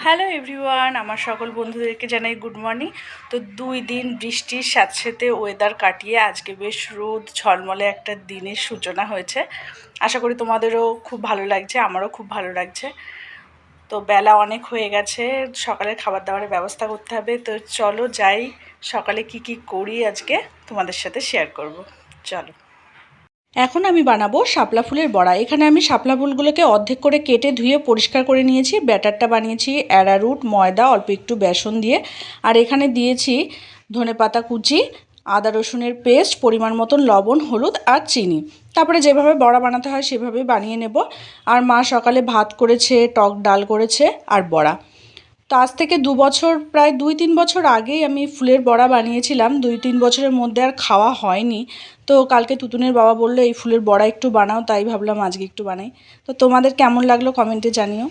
Hello everyone, আমার সকল বন্ধুদেরকে জানাই গুড মর্নিং। তো 2 দিন বৃষ্টির সাথে সাথে ওয়েদার কাটিয়ে আজকে বেশ রোদ ঝলমলে একটা দিনের সূচনা হয়েছে। আশা করি তোমাদেরও খুব ভালো লাগছে, আমারও খুব ভালো লাগছে। তো বেলা অনেক হয়ে গেছে, সকালের খাবার দাবারের ব্যবস্থা করতে হবে। তো চলো যাই, সকালে কি কি করি আজকে তোমাদের সাথে শেয়ার করব। চলো। এখন আমি বানাবো শাপলা ফুলের বড়া। এখানে আমি শাপলা ফুলগুলোকে অর্ধেক করে কেটে ধুয়ে পরিষ্কার করে নিয়েছি। ব্যাটারটা বানিয়েছি অ্যারারুট, ময়দা, অল্প একটু বেসন দিয়ে। আর এখানে দিয়েছি ধনেপাতা কুচি, আদা রসুনের পেস্ট, পরিমাণ মতন লবণ, হলুদ আর চিনি। তারপরে যেভাবে বড়া বানাতে হয় সেভাবে বানিয়ে নেব। আর মা সকালে ভাত করেছে, টক ডাল করেছে আর বড়া। তো আজ থেকে 2 বছর, প্রায় 2-3 বছর আগেই আমি ফুলের বড়া বানিয়েছিলাম। 2-3 বছরের মধ্যে আর খাওয়া হয়নি। তো কালকে তুতুনের বাবা বললো এই ফুলের বড়া একটু বানাও, তাই ভাবলাম আজকে একটু বানাই। তো তোমাদের কেমন লাগলো কমেন্টে জানিও।